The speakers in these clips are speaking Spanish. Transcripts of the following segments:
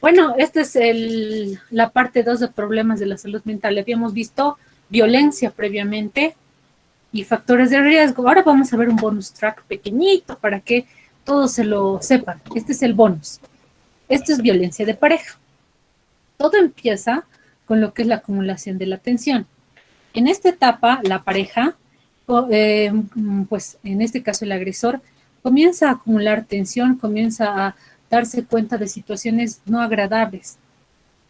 Bueno, esta es la parte 2 de problemas de la salud mental. Habíamos visto violencia previamente y factores de riesgo. Ahora vamos a ver un bonus track pequeñito para que todos se lo sepan. Este es el bonus. Esto es violencia de pareja. Todo empieza con lo que es la acumulación de la tensión. En esta etapa, la pareja, pues en este caso el agresor, comienza a acumular tensión, comienza a darse cuenta de situaciones no agradables,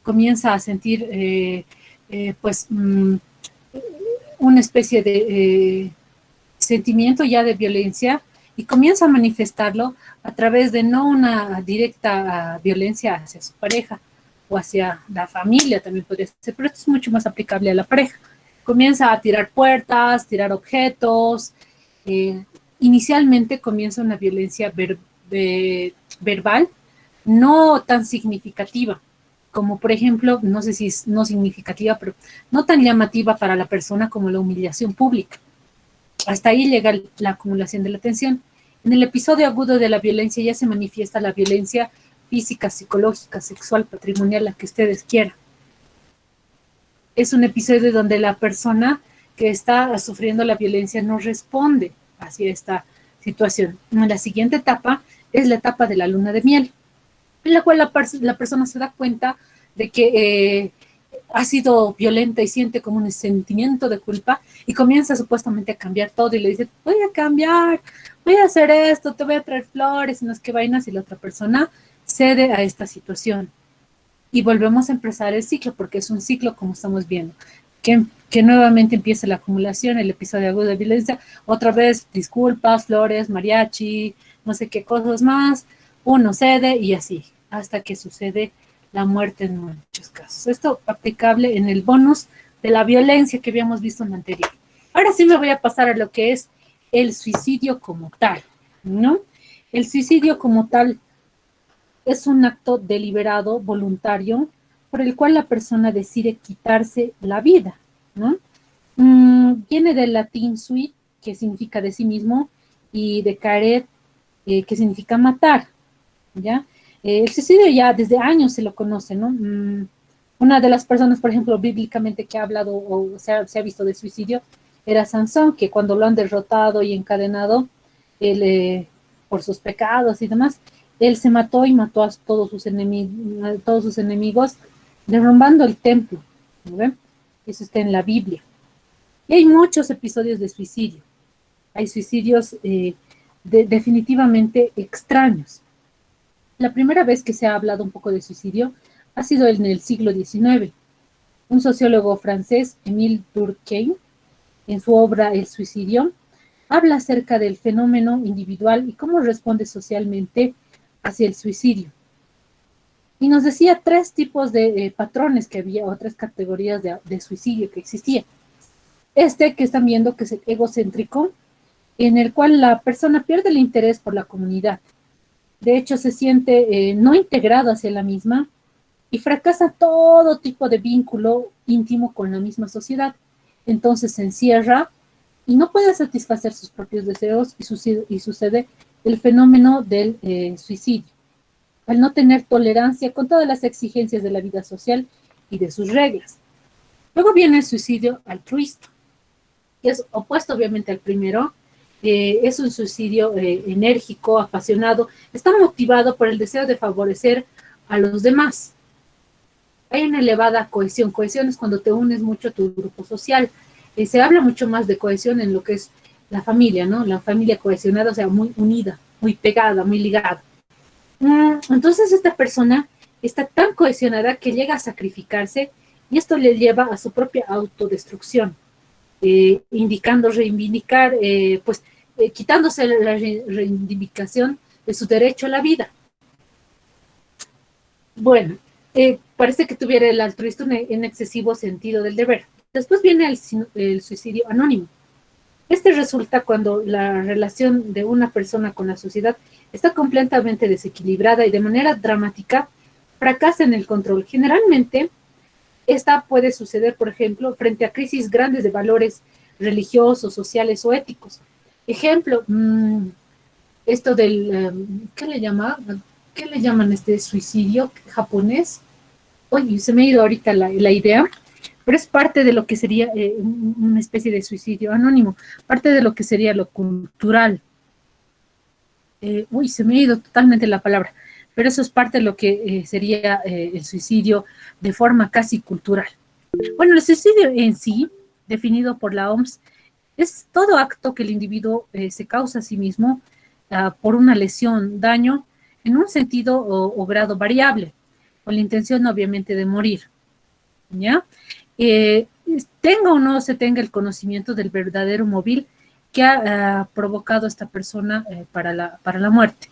comienza a sentir una especie de sentimiento ya de violencia y comienza a manifestarlo a través de no una directa violencia hacia su pareja o hacia la familia, también podría ser, pero esto es mucho más aplicable a la pareja. Comienza a tirar puertas, tirar objetos. Inicialmente comienza una violencia verbal, no tan significativa, como por ejemplo, no sé si es no significativa, pero no tan llamativa para la persona como la humillación pública. Hasta ahí llega la acumulación de la tensión. En el episodio agudo de la violencia ya se manifiesta la violencia física, psicológica, sexual, patrimonial, la que ustedes quieran. Es un episodio donde la persona que está sufriendo la violencia no responde hacia esta situación. La siguiente etapa es la etapa de la luna de miel, en la cual la persona se da cuenta de que ha sido violenta y siente como un sentimiento de culpa y comienza supuestamente a cambiar todo y le dice, voy a cambiar, voy a hacer esto, te voy a traer flores, no es que vainas, y la otra persona cede a esta situación. Y volvemos a empezar el ciclo, porque es un ciclo como estamos viendo, que nuevamente empieza la acumulación, el episodio agudo de violencia, otra vez disculpas, flores, mariachi, no sé qué cosas más, uno cede y así, hasta que sucede la muerte en muchos casos. Esto aplicable en el bonus de la violencia que habíamos visto en la anterior. Ahora sí me voy a pasar a lo que es el suicidio como tal, ¿no? El suicidio como tal es un acto deliberado, voluntario, por el cual la persona decide quitarse la vida, ¿no? Viene del latín sui, que significa de sí mismo, y de caret, que significa matar, ¿ya? El suicidio ya desde años se lo conoce, ¿no? Una de las personas, por ejemplo, bíblicamente que ha hablado o se ha visto de suicidio era Sansón, que cuando lo han derrotado y encadenado él, por sus pecados y demás, él se mató y mató a todos sus enemigos, derrumbando el templo, ¿no ven? Eso está en la Biblia. Y hay muchos episodios de suicidio. Hay suicidios definitivamente extraños. La primera vez que se ha hablado un poco de suicidio ha sido en el siglo XIX. Un sociólogo francés, Émile Durkheim, en su obra El suicidio, habla acerca del fenómeno individual y cómo responde socialmente hacia el suicidio. Y nos decía 3 tipos de patrones que había, o 3 categorías de suicidio que existía. Que están viendo que es el egocéntrico, en el cual la persona pierde el interés por la comunidad. De hecho, se siente no integrado hacia la misma y fracasa todo tipo de vínculo íntimo con la misma sociedad. Entonces se encierra y no puede satisfacer sus propios deseos y sucede el fenómeno del suicidio, al no tener tolerancia con todas las exigencias de la vida social y de sus reglas. Luego viene el suicidio altruista, que es opuesto obviamente al primero. Es un suicidio enérgico, apasionado, está motivado por el deseo de favorecer a los demás. Hay una elevada cohesión. Cohesión es cuando te unes mucho a tu grupo social. Se habla mucho más de cohesión en lo que es la familia, ¿no? La familia cohesionada, o sea, muy unida, muy pegada, muy ligada. Entonces esta persona está tan cohesionada que llega a sacrificarse y esto le lleva a su propia autodestrucción, indicando reivindicar, quitándose la reivindicación de su derecho a la vida. Bueno, parece que tuviera el altruista un excesivo sentido del deber. Después viene el suicidio anónimo. Este resulta cuando la relación de una persona con la sociedad está completamente desequilibrada y de manera dramática fracasa en el control. Generalmente, esta puede suceder, por ejemplo, frente a crisis grandes de valores religiosos, sociales o éticos. Ejemplo, esto del, ¿qué le llama? ¿qué le llaman este suicidio japonés? Oye, se me ha ido ahorita la idea, pero es parte de lo que sería una especie de suicidio anónimo, parte de lo que sería lo cultural. Uy, se me ha ido totalmente la palabra, pero eso es parte de lo que sería el suicidio de forma casi cultural. Bueno, el suicidio en sí, definido por la OMS, es todo acto que el individuo se causa a sí mismo por una lesión, daño, en un sentido o grado variable, con la intención obviamente de morir, ¿ya? Tenga o no se tenga el conocimiento del verdadero móvil que ha provocado esta persona para la muerte.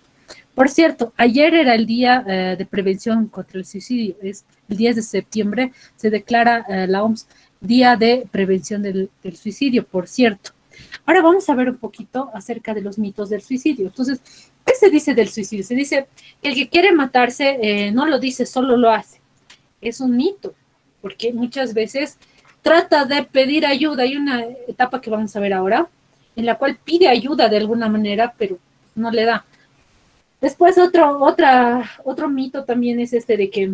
Por cierto, ayer era el día de prevención contra el suicidio, es el 10 de septiembre, se declara la OMS Día de Prevención del Suicidio, por cierto. Ahora vamos a ver un poquito acerca de los mitos del suicidio. Entonces, ¿qué se dice del suicidio? Se dice que el que quiere matarse no lo dice, solo lo hace. Es un mito, porque muchas veces trata de pedir ayuda. Hay una etapa que vamos a ver ahora, en la cual pide ayuda de alguna manera, pero no le da. Después otro mito también es este de que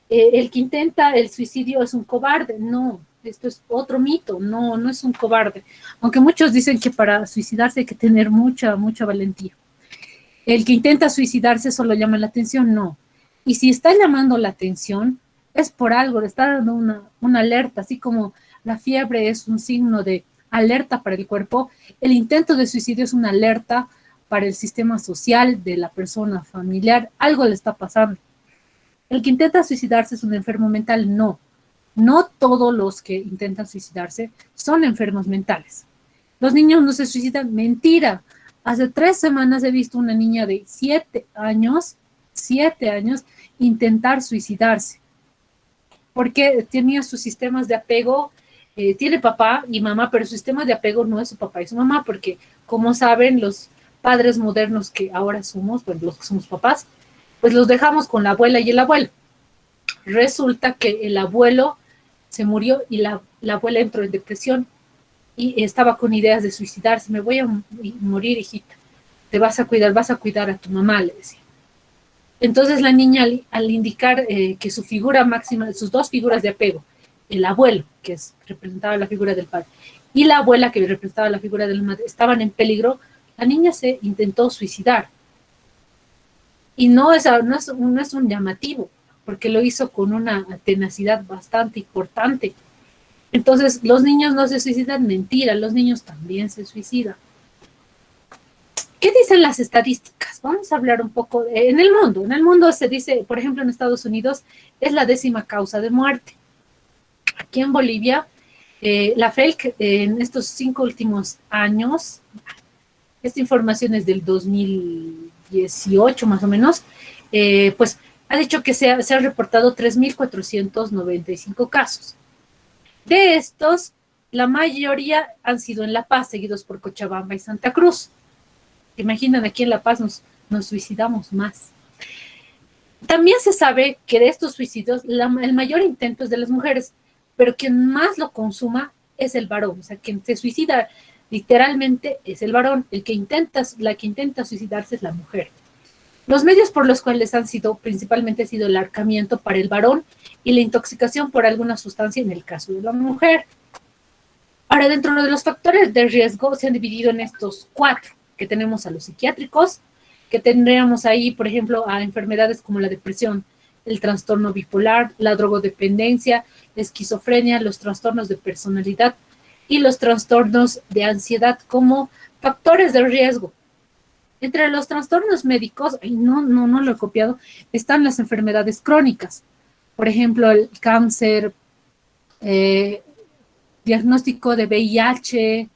el que intenta el suicidio es un cobarde. No, esto es otro mito, no es un cobarde. Aunque muchos dicen que para suicidarse hay que tener mucha valentía. El que intenta suicidarse solo llama la atención, no. Y si está llamando la atención, es por algo, le está dando una alerta, así como la fiebre es un signo de alerta para el cuerpo, el intento de suicidio es una alerta para el sistema social de la persona familiar, algo le está pasando. El que intenta suicidarse es un enfermo mental, no. No todos los que intentan suicidarse son enfermos mentales. Los niños no se suicidan, mentira. Hace 3 semanas he visto una niña de 7 años, intentar suicidarse, porque tenía sus sistemas de apego, tiene papá y mamá, pero su sistema de apego no es su papá y su mamá, porque como saben los padres modernos que ahora somos, bueno, los que somos papás, pues los dejamos con la abuela y el abuelo. Resulta que el abuelo se murió y la abuela entró en depresión y estaba con ideas de suicidarse. Me voy a morir, hijita. Te vas a cuidar a tu mamá, le decía. Entonces la niña, al indicar que su figura máxima, sus dos figuras de apego, el abuelo, que representaba la figura del padre, y la abuela, que representaba la figura de la madre, estaban en peligro, la niña se intentó suicidar. Y no es un llamativo, porque lo hizo con una tenacidad bastante importante. Entonces, los niños no se suicidan, mentira, los niños también se suicidan. ¿Qué dicen las estadísticas? Vamos a hablar un poco en el mundo. En el mundo se dice, por ejemplo, en Estados Unidos, es la 10ª causa de muerte. Aquí en Bolivia, la FELC en estos 5 últimos años, esta información es del 2018 más o menos, pues ha dicho que se han reportado 3.495 casos. De estos, la mayoría han sido en La Paz, seguidos por Cochabamba y Santa Cruz. Imaginan, aquí en La Paz nos suicidamos más. También se sabe que de estos suicidios el mayor intento es de las mujeres, pero quien más lo consuma es el varón. O sea, quien se suicida literalmente es el varón. La que intenta suicidarse es la mujer. Los medios por los cuales principalmente ha sido el ahorcamiento para el varón y la intoxicación por alguna sustancia en el caso de la mujer. Ahora, dentro de los factores de riesgo se han dividido en estos 4, que tenemos a los psiquiátricos, que tendríamos ahí, por ejemplo, a enfermedades como la depresión, el trastorno bipolar, la drogodependencia, la esquizofrenia, los trastornos de personalidad y los trastornos de ansiedad como factores de riesgo. Entre los trastornos médicos, no lo he copiado, están las enfermedades crónicas. Por ejemplo, el cáncer, diagnóstico de VIH,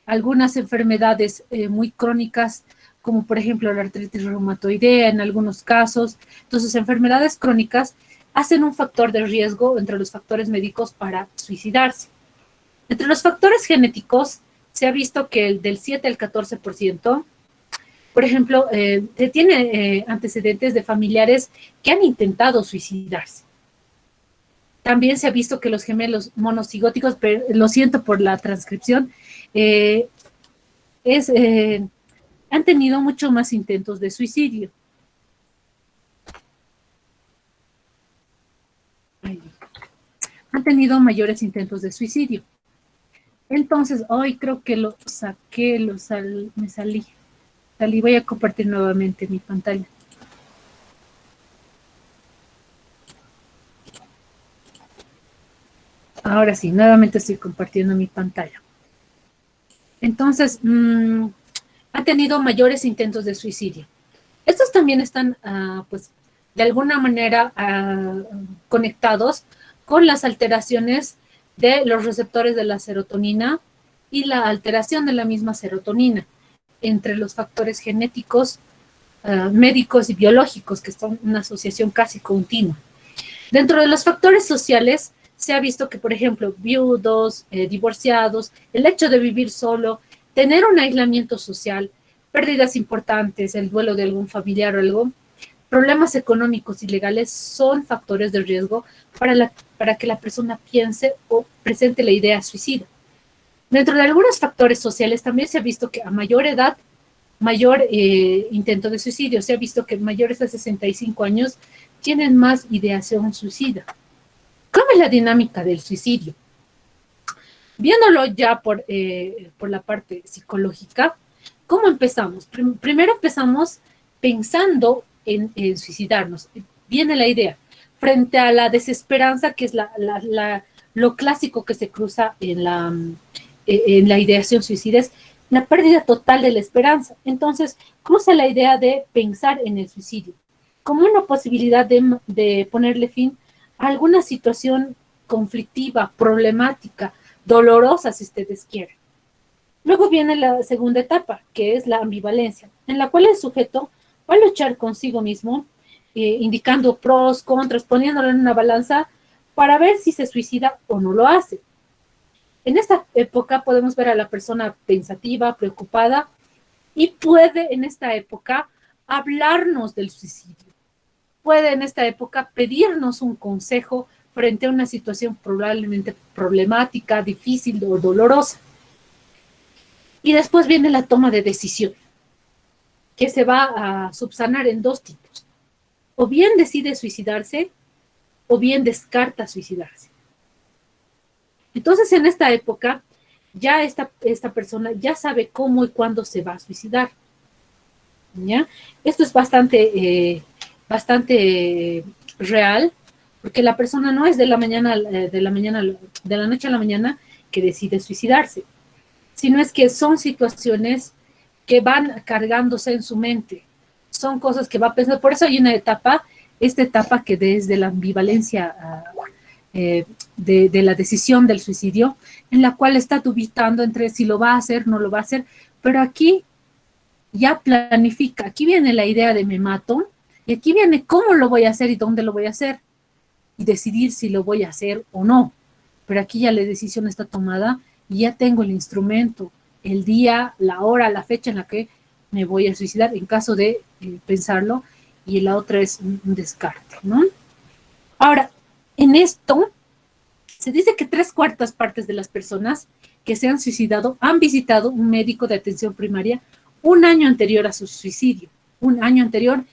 algunas enfermedades muy crónicas, como por ejemplo la artritis reumatoidea en algunos casos. Entonces, enfermedades crónicas hacen un factor de riesgo entre los factores médicos para suicidarse. Entre los factores genéticos, se ha visto que el del 7 al 14%, por ejemplo, tiene antecedentes de familiares que han intentado suicidarse. También se ha visto que los gemelos monocigóticos, pero lo siento por la transcripción, han tenido mucho más intentos de suicidio. han tenido mayores intentos de suicidio. Entonces, hoy creo que lo saqué, me salí. Voy a compartir nuevamente mi pantalla. Ahora sí, nuevamente estoy compartiendo mi pantalla. Entonces, ha tenido mayores intentos de suicidio. Estos también están, pues, de alguna manera conectados con las alteraciones de los receptores de la serotonina y la alteración de la misma serotonina entre los factores genéticos, médicos y biológicos, que son una asociación casi continua. Dentro de los factores sociales, se ha visto que, por ejemplo, viudos, divorciados, el hecho de vivir solo, tener un aislamiento social, pérdidas importantes, el duelo de algún familiar o algo, problemas económicos y legales son factores de riesgo para que la persona piense o presente la idea suicida. Dentro de algunos factores sociales también se ha visto que a mayor edad, mayor intento de suicidio. Se ha visto que mayores de 65 años tienen más ideación suicida. ¿Cómo es la dinámica del suicidio? Viéndolo ya por la parte psicológica, ¿cómo empezamos? Primero empezamos pensando en suicidarnos. Viene la idea. Frente a la desesperanza, que es lo clásico que se cruza en la ideación suicida, es la pérdida total de la esperanza. Entonces, cruza la idea de pensar en el suicidio como una posibilidad de ponerle fin a alguna situación conflictiva, problemática, dolorosa, si ustedes quieren. Luego viene la segunda etapa, que es la ambivalencia, en la cual el sujeto va a luchar consigo mismo, indicando pros, contras, poniéndolo en una balanza para ver si se suicida o no lo hace. En esta época podemos ver a la persona pensativa, preocupada, y puede en esta época hablarnos del suicidio. Puede en esta época pedirnos un consejo frente a una situación probablemente problemática, difícil o dolorosa. Y después viene la toma de decisión, que se va a subsanar en dos tipos. O bien decide suicidarse, o bien descarta suicidarse. Entonces, en esta época, ya esta persona ya sabe cómo y cuándo se va a suicidar. ¿Ya? Esto es bastante real, porque la persona no es de la noche a la mañana que decide suicidarse, sino es que son situaciones que van cargándose en su mente, son cosas que va pensando. Por eso hay una etapa, esta etapa que desde la ambivalencia de la decisión del suicidio, en la cual está dubitando entre si lo va a hacer, no lo va a hacer, pero aquí ya planifica, aquí viene la idea de me mato, y aquí viene cómo lo voy a hacer y dónde lo voy a hacer, y decidir si lo voy a hacer o no. Pero aquí ya la decisión está tomada y ya tengo el instrumento, el día, la hora, la fecha en la que me voy a suicidar, en caso de pensarlo, y la otra es un descarte, ¿no? Ahora, en esto, se dice que 3/4 partes de las personas que se han suicidado han visitado un médico de atención primaria un año anterior a su suicidio. Un año anterior,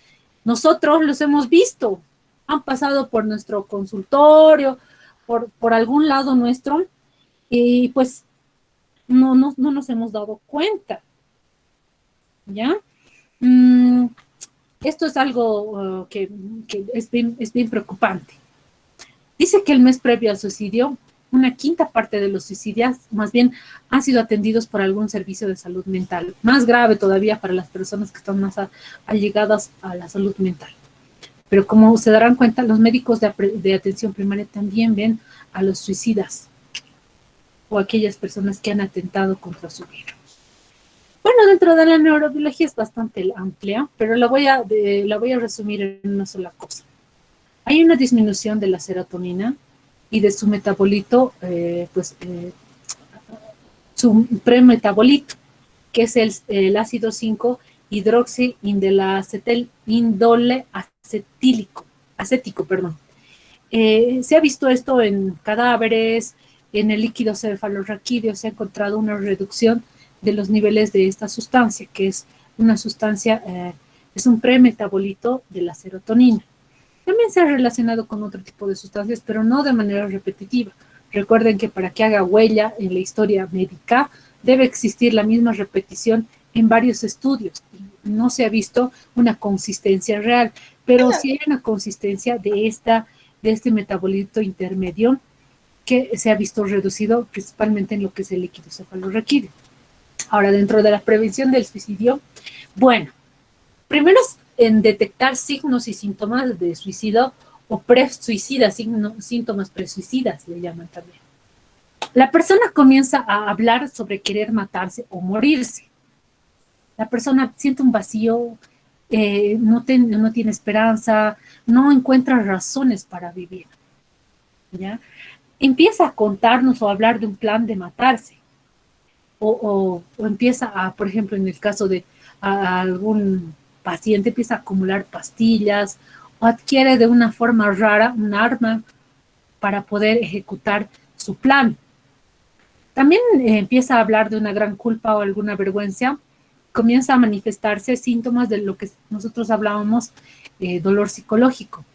nosotros los hemos visto, han pasado por nuestro consultorio, por algún lado nuestro, y pues no nos hemos dado cuenta. ¿Ya? Esto es algo que es bien preocupante. Dice que el mes previo al suicidio, una quinta parte de los suicidios más bien han sido atendidos por algún servicio de salud mental. Más grave todavía para las personas que están más allegadas a la salud mental. Pero como se darán cuenta, los médicos de atención primaria también ven a los suicidas o aquellas personas que han atentado contra su vida. Bueno, dentro de la neurobiología es bastante amplia, pero la voy a resumir en una sola cosa. Hay una disminución de la serotonina y de su metabolito, su premetabolito, que es el ácido 5 acético, perdón. Se ha visto esto en cadáveres, en el líquido cefalorraquídeo se ha encontrado una reducción de los niveles de esta sustancia, que es una sustancia, es un premetabolito de la serotonina. También se ha relacionado con otro tipo de sustancias, pero no de manera repetitiva. Recuerden que para que haga huella en la historia médica debe existir la misma repetición en varios estudios. No se ha visto una consistencia real, pero sí hay una consistencia de este metabolito intermedio que se ha visto reducido principalmente en lo que es el líquido cefalorraquídeo. Ahora, dentro de la prevención del suicidio, bueno, primero es en detectar signos y síntomas de suicidio o pre-suicida, síntomas pre-suicidas le llaman también. La persona comienza a hablar sobre querer matarse o morirse. La persona siente un vacío, no tiene esperanza, no encuentra razones para vivir. ¿Ya? Empieza a contarnos o a hablar de un plan de matarse. O empieza a, por ejemplo, en el caso de algún paciente, empieza a acumular pastillas o adquiere de una forma rara un arma para poder ejecutar su plan. También empieza a hablar de una gran culpa o alguna vergüenza, comienza a manifestarse síntomas de lo que nosotros hablábamos, dolor psicológico.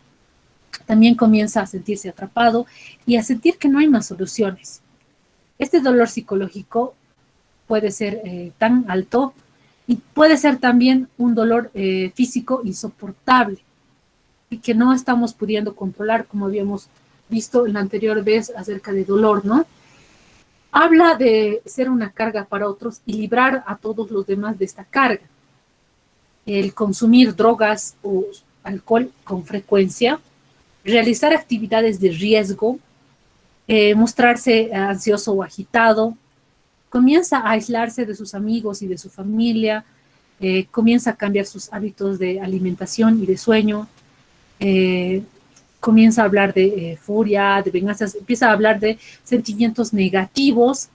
También comienza a sentirse atrapado y a sentir que no hay más soluciones. Este dolor psicológico puede ser tan alto y puede ser también un dolor físico insoportable y que no estamos pudiendo controlar, como habíamos visto en la anterior vez acerca de dolor, ¿no? Habla de ser una carga para otros y librar a todos los demás de esta carga. El consumir drogas o alcohol con frecuencia, realizar actividades de riesgo, mostrarse ansioso o agitado, comienza a aislarse de sus amigos y de su familia, comienza a cambiar sus hábitos de alimentación y de sueño, comienza a hablar de furia, de venganzas, empieza a hablar de sentimientos negativos.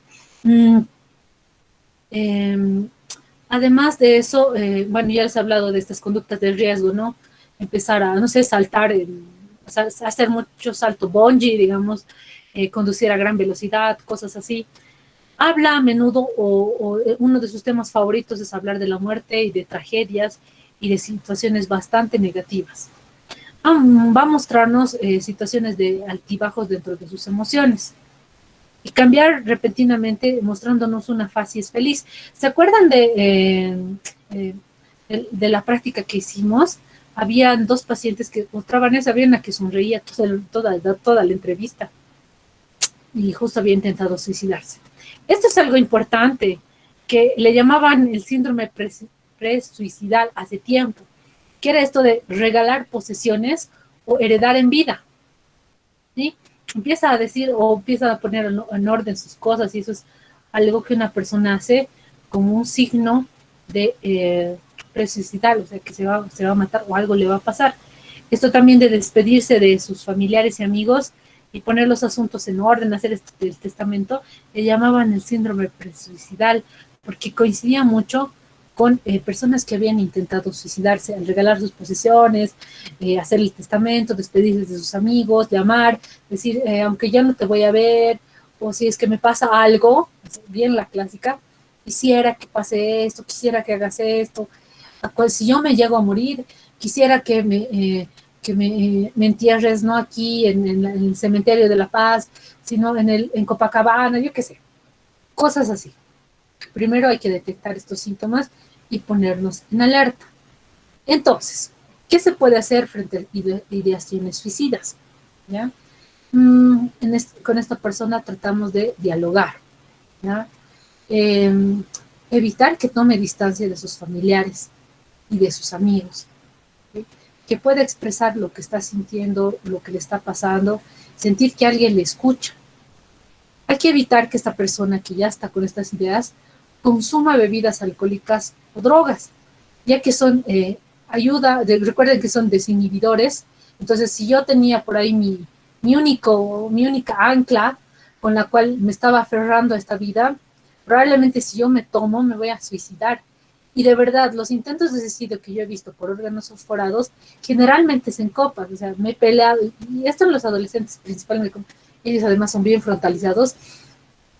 Además de eso, bueno, ya les he hablado de estas conductas de riesgo, ¿no? Empezar a, no sé, saltar, o sea, hacer mucho salto bungee, digamos, conducir a gran velocidad, cosas así. Habla a menudo, o uno de sus temas favoritos es hablar de la muerte y de tragedias y de situaciones bastante negativas. Va a mostrarnos situaciones de altibajos dentro de sus emociones y cambiar repentinamente mostrándonos una facies feliz. ¿Se acuerdan de la práctica que hicimos? Habían dos pacientes que mostraban eso, había una que sonreía toda la entrevista y justo había intentado suicidarse. Esto es algo importante, que le llamaban el síndrome pre-suicidal hace tiempo, que era esto de regalar posesiones o heredar en vida. ¿Sí? Empieza a decir o empieza a poner en orden sus cosas y eso es algo que una persona hace como un signo de pre-suicidal, o sea, que se va a matar o algo le va a pasar. Esto también de despedirse de sus familiares y amigos y poner los asuntos en orden, hacer el testamento, le llamaban el síndrome pre-suicidal, porque coincidía mucho con personas que habían intentado suicidarse al regalar sus posesiones, hacer el testamento, despedirse de sus amigos, llamar, decir, aunque ya no te voy a ver, o si es que me pasa algo, bien la clásica, quisiera que pase esto, quisiera que hagas esto, si yo me llego a morir, quisiera que me entierres no aquí en el cementerio de La Paz, sino en Copacabana, yo qué sé, cosas así. Primero hay que detectar estos síntomas y ponernos en alerta. Entonces, ¿qué se puede hacer frente a ideaciones suicidas? ¿Ya? Con esta persona tratamos de dialogar, ¿ya? Evitar que tome distancia de sus familiares y de sus amigos, ¿sí? Que pueda expresar lo que está sintiendo, lo que le está pasando, sentir que alguien le escucha. Hay que evitar que esta persona que ya está con estas ideas consuma bebidas alcohólicas o drogas, ya que son recuerden que son desinhibidores. Entonces, si yo tenía por ahí mi única ancla con la cual me estaba aferrando a esta vida, probablemente si yo me tomo me voy a suicidar. Y de verdad, los intentos de suicidio que yo he visto por órganos fosforados generalmente se encopan. O sea, me he peleado, y esto en los adolescentes principalmente, ellos además son bien frontalizados,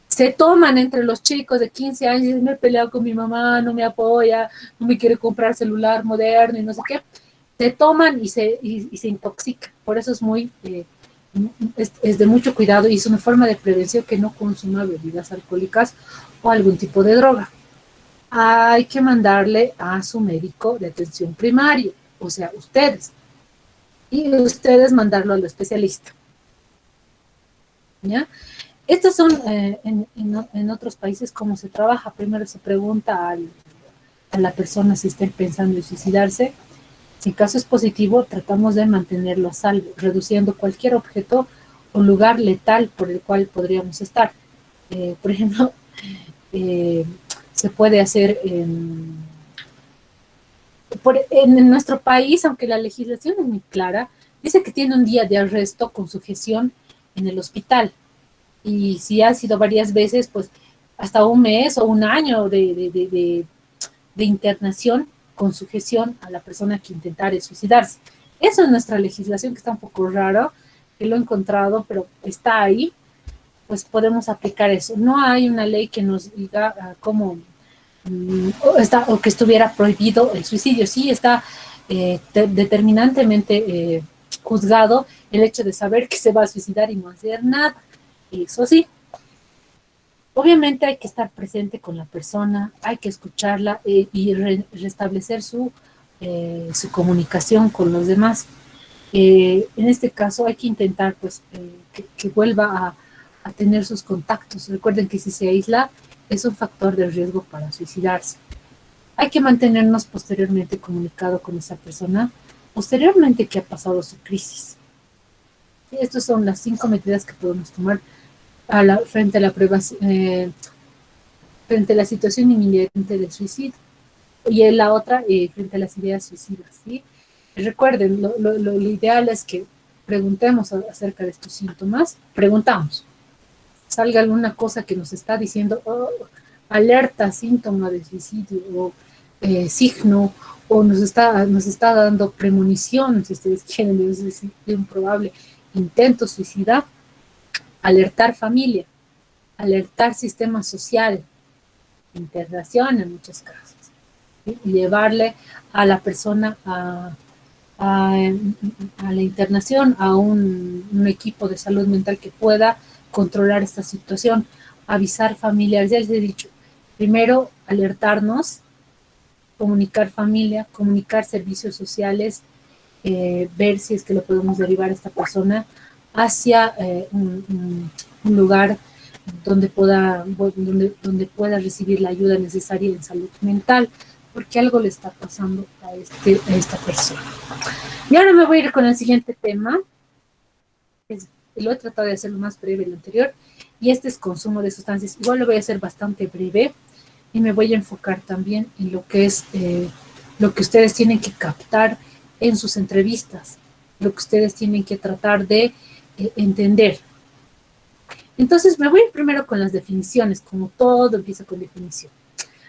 se toman entre los chicos de 15 años y me he peleado con mi mamá, no me apoya, no me quiere comprar celular moderno y no sé qué. se toman y se intoxican. Por eso es es de mucho cuidado y es una forma de prevención que no consuma bebidas alcohólicas o algún tipo de droga. Hay que mandarle a su médico de atención primaria, o sea, ustedes, y ustedes mandarlo al especialista. ¿Ya? Estos son, en otros países, cómo se trabaja. Primero se pregunta a la persona si está pensando en suicidarse. Si el caso es positivo, tratamos de mantenerlo a salvo, reduciendo cualquier objeto o lugar letal por el cual podríamos estar. Por ejemplo, eh, se puede hacer en nuestro país, aunque la legislación es muy clara, dice que tiene un día de arresto con sujeción en el hospital. Y si ha sido varias veces, pues hasta un mes o un año de internación con sujeción a la persona que intentare suicidarse. Eso es nuestra legislación, que está un poco raro, que lo he encontrado, pero está ahí, pues podemos aplicar eso. No hay una ley que nos diga cómo o que estuviera prohibido el suicidio. Sí está determinantemente juzgado el hecho de saber que se va a suicidar y no hacer nada. Eso sí, obviamente hay que estar presente con la persona, hay que escucharla y restablecer su comunicación con los demás. En este caso hay que intentar pues, que vuelva a tener sus contactos. Recuerden que si se aísla es un factor de riesgo para suicidarse. Hay que mantenernos posteriormente comunicado con esa persona, posteriormente que ha pasado su crisis. Y estas son las 5 medidas que podemos tomar frente a la prueba, frente a la situación inminente del suicidio. Y en la otra, frente a las ideas suicidas. ¿Sí? Recuerden, lo ideal es que preguntemos acerca de estos síntomas. Preguntamos. Salga alguna cosa que nos está diciendo, oh, alerta, síntoma de suicidio, o signo, o nos está dando premonición, si ustedes quieren, de un probable intento suicida. Alertar familia, alertar sistema social, internación en muchos casos, ¿sí? Y llevarle a la persona a la internación, a un equipo de salud mental que pueda controlar esta situación, avisar familiares. Ya les he dicho, primero alertarnos, comunicar familia, comunicar servicios sociales, ver si es que lo podemos derivar a esta persona hacia un lugar donde pueda recibir la ayuda necesaria en salud mental, porque algo le está pasando a esta persona. Y ahora me voy a ir con el siguiente tema. Lo he tratado de hacer lo más breve lo anterior, y este es consumo de sustancias. Igual lo voy a hacer bastante breve, y me voy a enfocar también en lo que es lo que ustedes tienen que captar en sus entrevistas, lo que ustedes tienen que tratar de entender. Entonces me voy primero con las definiciones, como todo empieza con definición.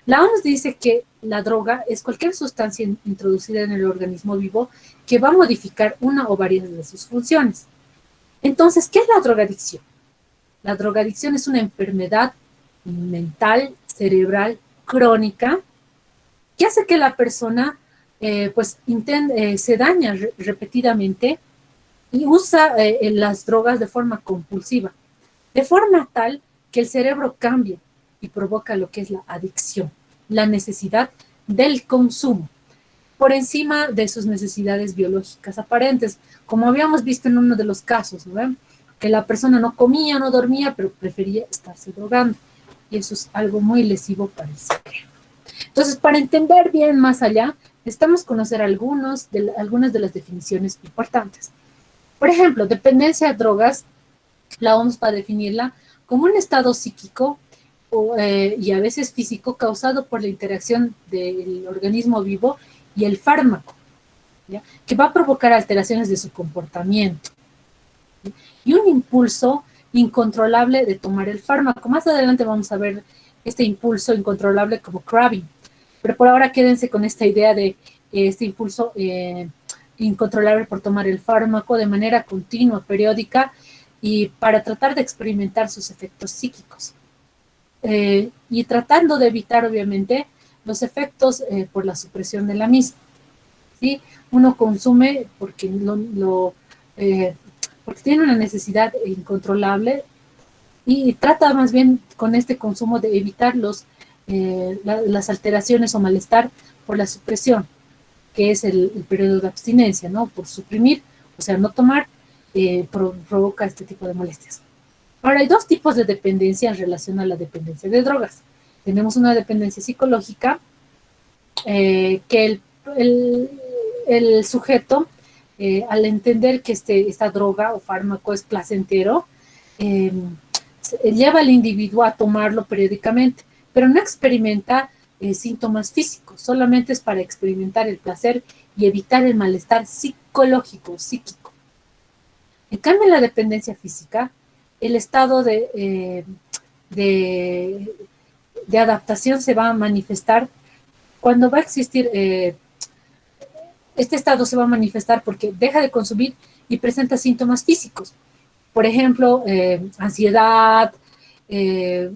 La OMS dice que la droga es cualquier sustancia introducida en el organismo vivo que va a modificar una o varias de sus funciones. Entonces, ¿qué es la drogadicción? La drogadicción es una enfermedad mental, cerebral, crónica, que hace que la persona se daña repetidamente y usa las drogas de forma compulsiva, de forma tal que el cerebro cambia y provoca lo que es la adicción, la necesidad del consumo, por encima de sus necesidades biológicas aparentes, como habíamos visto en uno de los casos, ¿no? Que la persona no comía, no dormía, pero prefería estarse drogando, y eso es algo muy lesivo para el cerebro. Entonces, para entender bien más allá, necesitamos conocer algunas de las definiciones importantes. Por ejemplo, dependencia a drogas, la OMS va a definirla como un estado psíquico y a veces físico causado por la interacción del organismo vivo y el fármaco, ¿ya? Que va a provocar alteraciones de su comportamiento, ¿sí? Y un impulso incontrolable de tomar el fármaco. Más adelante vamos a ver este impulso incontrolable como craving, pero por ahora quédense con esta idea de este impulso incontrolable por tomar el fármaco de manera continua, periódica, y para tratar de experimentar sus efectos psíquicos. Y tratando de evitar, obviamente, los efectos por la supresión de la misma. ¿sí? Uno consume porque tiene una necesidad incontrolable y trata más bien con este consumo de evitar las alteraciones o malestar por la supresión, que es el periodo de abstinencia, ¿no? Por suprimir, o sea, no tomar, provoca este tipo de molestias. Ahora, hay dos tipos de dependencia en relación a la dependencia de drogas. Tenemos una dependencia psicológica, que el, el sujeto, al entender que esta droga o fármaco es placentero, eh, lleva al individuo a tomarlo periódicamente, pero no experimenta síntomas físicos, solamente es para experimentar el placer y evitar el malestar psicológico, psíquico. En cambio, en la dependencia física, el estado de, de adaptación se va a manifestar cuando va a existir, este estado se va a manifestar porque deja de consumir y presenta síntomas físicos. Por ejemplo, ansiedad,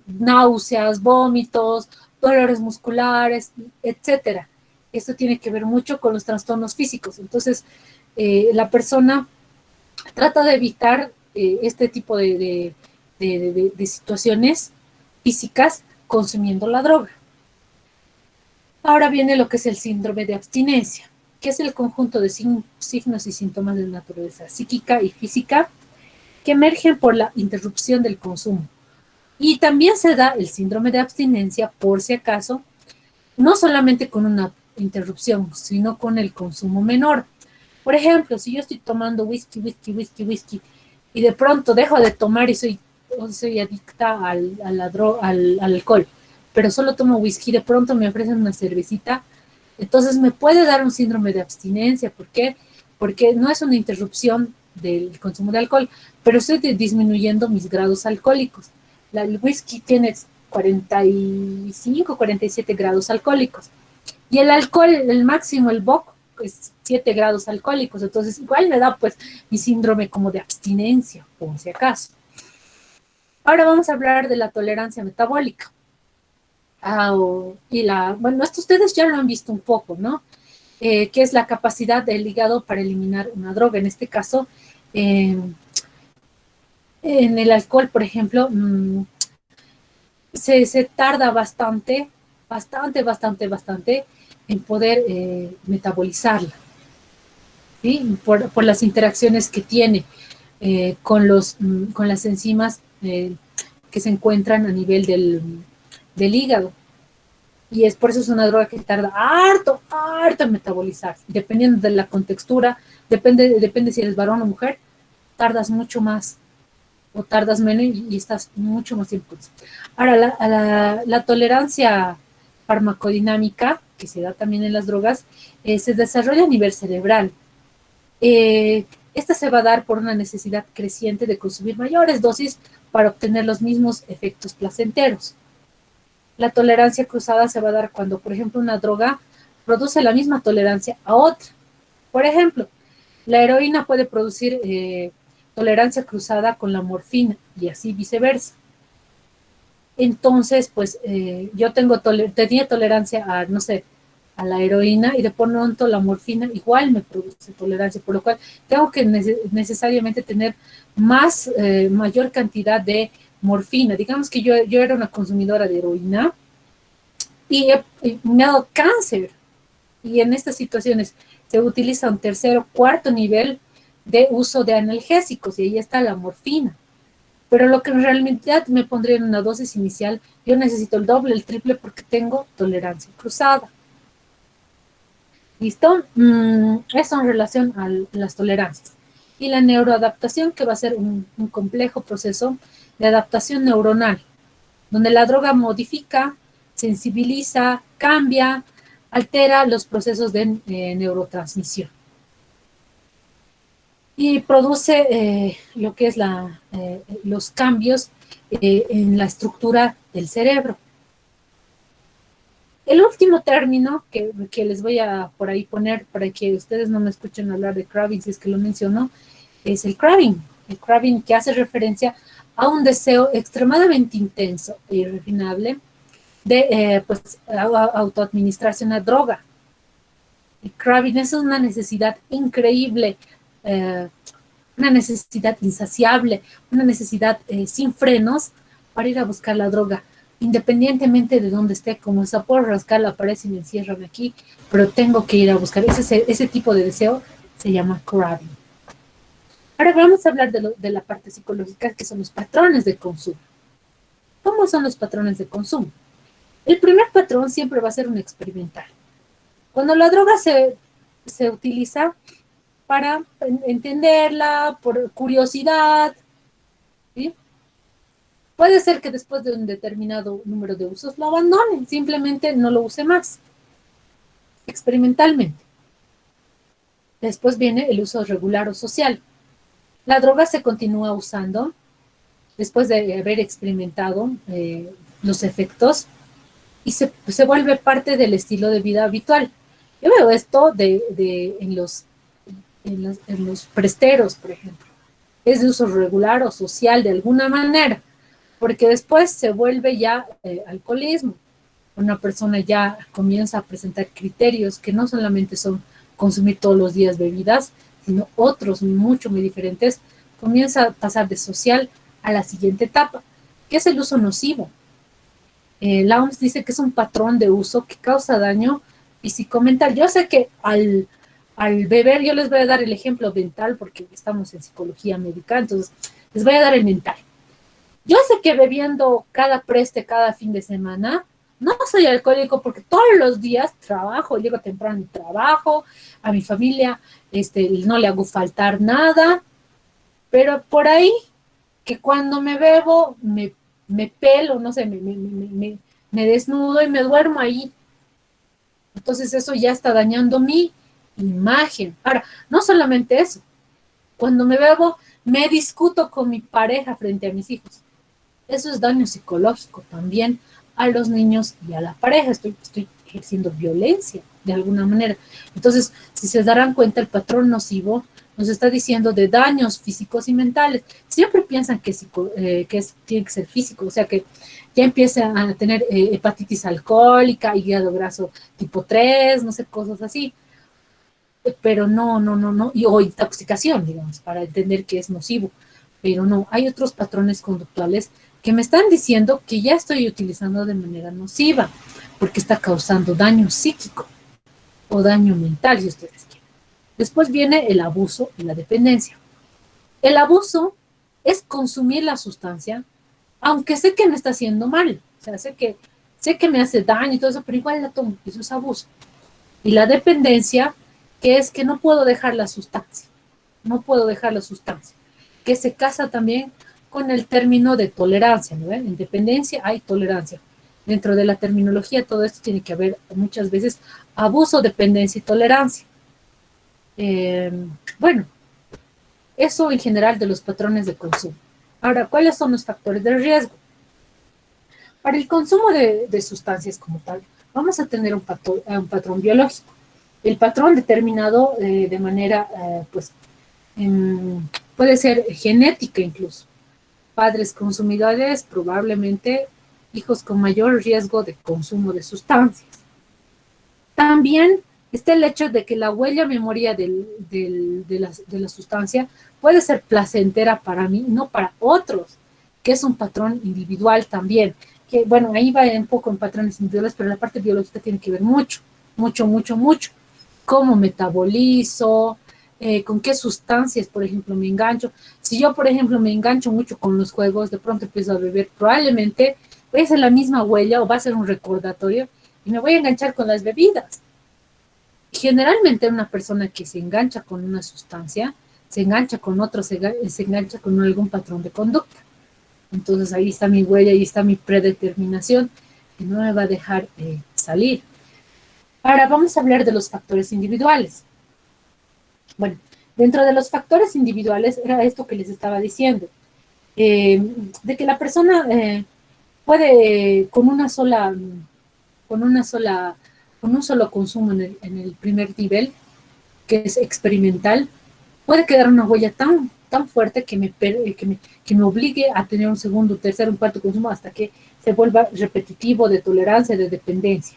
náuseas, vómitos, dolores musculares, etcétera. Esto tiene que ver mucho con los trastornos físicos. Entonces, la persona trata de evitar este tipo de situaciones físicas consumiendo la droga. Ahora viene lo que es el síndrome de abstinencia, que es el conjunto de signos y síntomas de naturaleza psíquica y física que emergen por la interrupción del consumo. Y también se da el síndrome de abstinencia, por si acaso, no solamente con una interrupción, sino con el consumo menor. Por ejemplo, si yo estoy tomando whisky, y de pronto dejo de tomar y soy adicta al alcohol, pero solo tomo whisky, de pronto me ofrecen una cervecita, entonces me puede dar un síndrome de abstinencia. ¿Por qué? Porque no es una interrupción del consumo de alcohol, pero estoy disminuyendo mis grados alcohólicos. El whisky tiene 45, 47 grados alcohólicos. Y el alcohol, el máximo, el BOC, es 7 grados alcohólicos. Entonces, igual me da pues mi síndrome como de abstinencia, por si acaso. Ahora vamos a hablar de la tolerancia metabólica. Bueno, esto ustedes ya lo han visto un poco, ¿no? Que es la capacidad del hígado para eliminar una droga. En este caso, en el alcohol, por ejemplo, se tarda bastante en poder metabolizarla, ¿sí? Por las interacciones que tiene con las enzimas que se encuentran a nivel del hígado. Y es por eso es una droga que tarda harto en metabolizar. Dependiendo de la contextura, depende si eres varón o mujer, tardas mucho más o tardas menos y estás mucho más tiempo. Ahora, la tolerancia farmacodinámica, que se da también en las drogas, se desarrolla a nivel cerebral. Esta se va a dar por una necesidad creciente de consumir mayores dosis para obtener los mismos efectos placenteros. La tolerancia cruzada se va a dar cuando, por ejemplo, una droga produce la misma tolerancia a otra. Por ejemplo, la heroína puede producir tolerancia cruzada con la morfina y así viceversa. Entonces, pues yo tenía tolerancia a, no sé, a la heroína y de pronto la morfina igual me produce tolerancia, por lo cual tengo que necesariamente tener mayor cantidad de morfina. Digamos que yo era una consumidora de heroína y me ha dado cáncer. Y en estas situaciones se utiliza un tercer, cuarto nivel de uso de analgésicos y ahí está la morfina. Pero lo que en realidad me pondría en una dosis inicial, yo necesito el doble, el triple porque tengo tolerancia cruzada. ¿Listo? Eso en relación a las tolerancias. Y la neuroadaptación, que va a ser un complejo proceso de adaptación neuronal, donde la droga modifica, sensibiliza, cambia, altera los procesos de neurotransmisión. Y produce lo que es los cambios en la estructura del cerebro. El último término que les voy a por ahí poner para que ustedes no me escuchen hablar de craving, si es que lo menciono, es el craving. El craving que hace referencia a un deseo extremadamente intenso e irrefinable de pues, autoadministrarse una droga. El craving es una necesidad increíble, eh, una necesidad insaciable, una necesidad sin frenos para ir a buscar la droga, independientemente de dónde esté, como esa por rascar la pared y me encierran aquí, pero tengo que ir a buscar. Ese tipo de deseo se llama craving. Ahora vamos a hablar de la parte psicológica, que son los patrones de consumo. ¿Cómo son los patrones de consumo? El primer patrón siempre va a ser un experimental. Cuando la droga se utiliza para entenderla, por curiosidad, ¿sí? Puede ser que después de un determinado número de usos lo abandone, simplemente no lo use más, experimentalmente. Después viene el uso regular o social. La droga se continúa usando después de haber experimentado los efectos y se vuelve parte del estilo de vida habitual. Yo veo esto en los presteros, por ejemplo. Es de uso regular o social de alguna manera, porque después se vuelve ya alcoholismo. Una persona ya comienza a presentar criterios que no solamente son consumir todos los días bebidas, sino otros mucho muy diferentes. Comienza a pasar de social a la siguiente etapa, que es el uso nocivo. La OMS dice que es un patrón de uso que causa daño físico-mental. Yo sé que al beber, yo les voy a dar el ejemplo mental porque estamos en psicología médica, entonces les voy a dar el mental. Yo sé que bebiendo cada preste, cada fin de semana, no soy alcohólico porque todos los días trabajo, llego temprano y trabajo, a mi familia no le hago faltar nada, pero por ahí que cuando me bebo me pelo, no sé, me desnudo y me duermo ahí. Entonces eso ya está dañando mi imagen. Ahora, no solamente eso, cuando me bebo me discuto con mi pareja frente a mis hijos. Eso es daño psicológico también a los niños y a la pareja. Estoy ejerciendo violencia de alguna manera. Entonces, si se darán cuenta, el patrón nocivo nos está diciendo de daños físicos y mentales. Siempre piensan que tiene que ser físico, o sea que ya empiezan a tener hepatitis alcohólica, hígado graso tipo 3, no sé, cosas así. Pero no, o intoxicación, digamos, para entender que es nocivo. Pero no, hay otros patrones conductuales que me están diciendo que ya estoy utilizando de manera nociva, porque está causando daño psíquico o daño mental, si ustedes quieren. Después viene el abuso y la dependencia. El abuso es consumir la sustancia, aunque sé que me está haciendo mal, o sea, sé que me hace daño y todo eso, pero igual la tomo, eso es abuso. Y la dependencia, que es que no puedo dejar la sustancia, no puedo dejar la sustancia, que se casa también con el término de tolerancia, ¿no? En dependencia hay tolerancia. Dentro de la terminología todo esto tiene que haber muchas veces abuso, dependencia y tolerancia. Bueno, eso en general de los patrones de consumo. Ahora, ¿cuáles son los factores de riesgo? Para el consumo de sustancias como tal, vamos a tener un patrón biológico. El patrón determinado de manera, pues, puede ser genética incluso. Padres consumidores, probablemente hijos con mayor riesgo de consumo de sustancias. También está el hecho de que la huella memoria de la sustancia puede ser placentera para mí, no para otros, que es un patrón individual también. Que bueno, ahí va un poco en patrones individuales, pero la parte biológica tiene que ver mucho, mucho, mucho, mucho. Cómo metabolizo, con qué sustancias, por ejemplo, me engancho. Si yo, por ejemplo, me engancho mucho con los juegos, de pronto empiezo a beber, probablemente voy a hacer la misma huella o va a ser un recordatorio y me voy a enganchar con las bebidas. Generalmente una persona que se engancha con una sustancia, se engancha con otro, se engancha con algún patrón de conducta. Entonces ahí está mi huella, ahí está mi predeterminación y no me va a dejar salir. Ahora vamos a hablar de los factores individuales. Bueno, dentro de los factores individuales era esto que les estaba diciendo, de que la persona puede con un solo consumo en el primer nivel, que es experimental, puede quedar una huella tan fuerte que me obligue a tener un segundo, tercer, un cuarto consumo hasta que se vuelva repetitivo de tolerancia, de dependencia.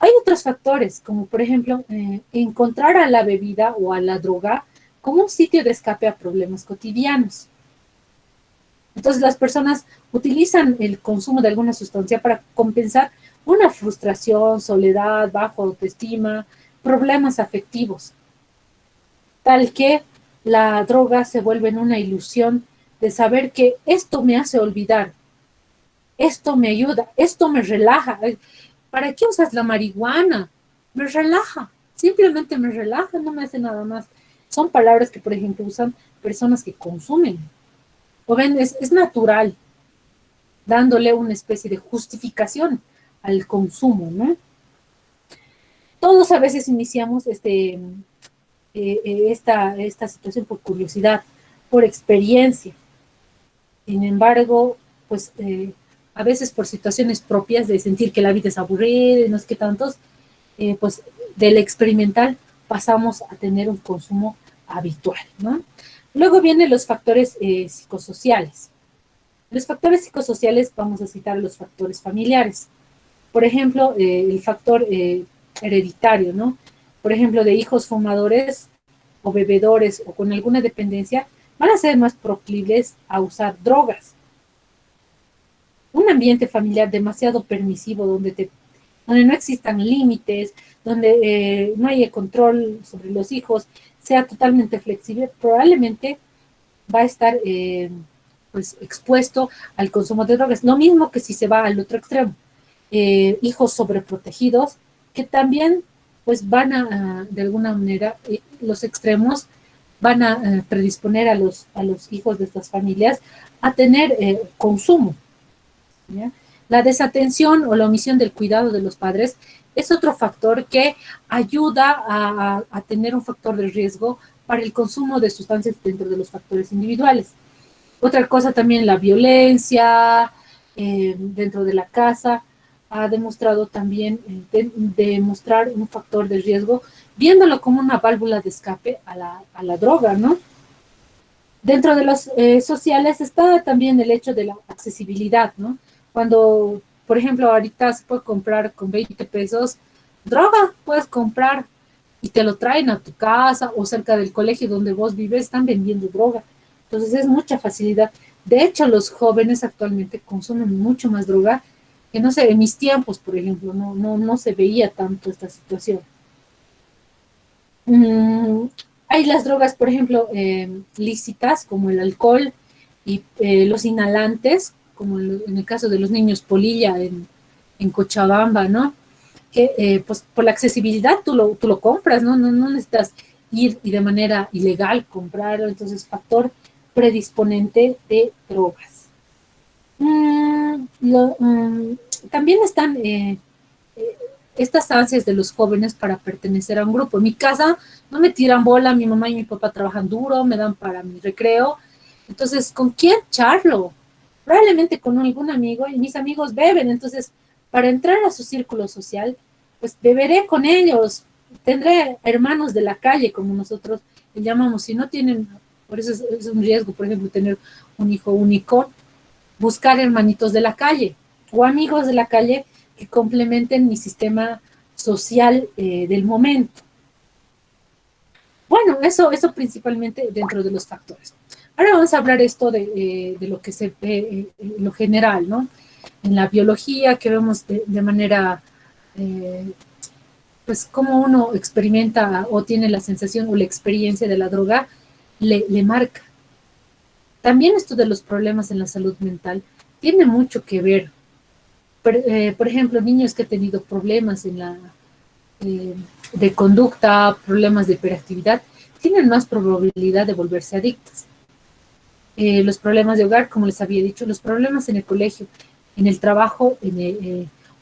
Hay otros factores, como por ejemplo, encontrar a la bebida o a la droga como un sitio de escape a problemas cotidianos. Entonces las personas utilizan el consumo de alguna sustancia para compensar una frustración, soledad, baja autoestima, problemas afectivos, tal que la droga se vuelve en una ilusión de saber que esto me hace olvidar, esto me ayuda, esto me relaja. ¿Para qué usas la marihuana? Me relaja, simplemente me relaja, no me hace nada más. Son palabras que, por ejemplo, usan personas que consumen. O ven, es natural, dándole una especie de justificación al consumo, ¿no? Todos a veces iniciamos esta situación por curiosidad, por experiencia. Sin embargo, pues a veces por situaciones propias de sentir que la vida es aburrida y no es que tantos, pues del experimental pasamos a tener un consumo habitual, ¿no? Luego vienen los factores psicosociales. Los factores psicosociales, vamos a citar los factores familiares. Por ejemplo, el factor hereditario, ¿no? Por ejemplo, de hijos fumadores o bebedores o con alguna dependencia, van a ser más proclives a usar drogas. Un ambiente familiar demasiado permisivo donde no existan límites, donde no haya control sobre los hijos, sea totalmente flexible, probablemente va a estar pues expuesto al consumo de drogas. Lo mismo que si se va al otro extremo. Hijos sobreprotegidos, que también pues van de alguna manera, los extremos van a predisponer a los hijos de estas familias a tener consumo. ¿Ya? La desatención o la omisión del cuidado de los padres es otro factor que ayuda a tener un factor de riesgo para el consumo de sustancias dentro de los factores individuales. Otra cosa también, la violencia dentro de la casa ha demostrado también demostrar un factor de riesgo, viéndolo como una válvula de escape a la droga, ¿no? Dentro de los sociales está también el hecho de la accesibilidad, ¿no? Cuando, por ejemplo, ahorita se puede comprar con 20 pesos droga, puedes comprar y te lo traen a tu casa o cerca del colegio donde vos vives, están vendiendo droga. Entonces es mucha facilidad. De hecho, los jóvenes actualmente consumen mucho más droga que, no sé, en mis tiempos, por ejemplo, no se veía tanto esta situación. Mm, hay las drogas, por ejemplo, lícitas, como el alcohol y los inhalantes, como en el caso de los niños polilla en Cochabamba, ¿no? Que pues por la accesibilidad tú lo compras, ¿no? No necesitas ir y de manera ilegal comprarlo, entonces factor predisponente de drogas. También están eh, estas ansias de los jóvenes para pertenecer a un grupo. En mi casa no me tiran bola, mi mamá y mi papá trabajan duro, me dan para mi recreo. Entonces, ¿con quién charlo? Probablemente con algún amigo y mis amigos beben. Entonces, para entrar a su círculo social, pues beberé con ellos. Tendré hermanos de la calle, como nosotros le llamamos. Si no tienen, por eso es un riesgo, por ejemplo, tener un hijo único, buscar hermanitos de la calle o amigos de la calle que complementen mi sistema social del momento. Bueno, eso principalmente dentro de los factores. Ahora vamos a hablar esto de lo que se ve en lo general, ¿no? En la biología, que vemos de manera, pues, cómo uno experimenta o tiene la sensación o la experiencia de la droga, le marca. También esto de los problemas en la salud mental tiene mucho que ver. Por ejemplo, niños que han tenido problemas eh, de conducta, problemas de hiperactividad, tienen más probabilidad de volverse adictos. Los problemas de hogar, como les había dicho, los problemas en el colegio, en el trabajo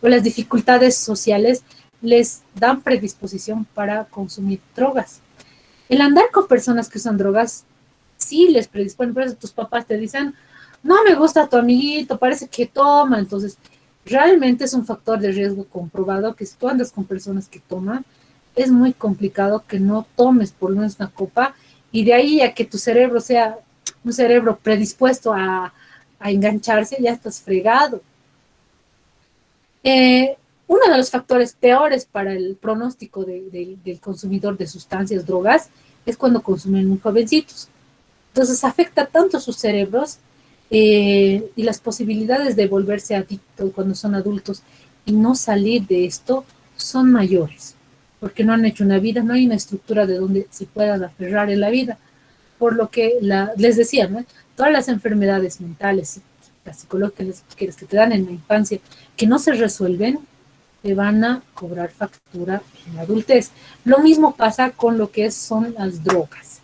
o las dificultades sociales les dan predisposición para consumir drogas. El andar con personas que usan drogas sí les predispone, por eso tus papás te dicen, no me gusta tu amiguito, parece que toma, entonces realmente es un factor de riesgo comprobado que si tú andas con personas que toman, es muy complicado que no tomes por lo menos una copa y de ahí a que tu cerebro sea un cerebro predispuesto a engancharse, ya estás fregado. Eh, Uno de los factores peores para el pronóstico del consumidor de sustancias, drogas, es cuando consumen muy jovencitos. Entonces afecta tanto sus cerebros y las posibilidades de volverse adictos cuando son adultos y no salir de esto son mayores, porque no han hecho una vida, no hay una estructura de donde se puedan aferrar en la vida. Por lo que les decía, ¿no? Todas las enfermedades mentales, las psicológicas que te dan en la infancia, que no se resuelven, te van a cobrar factura en la adultez. Lo mismo pasa con lo que son las drogas.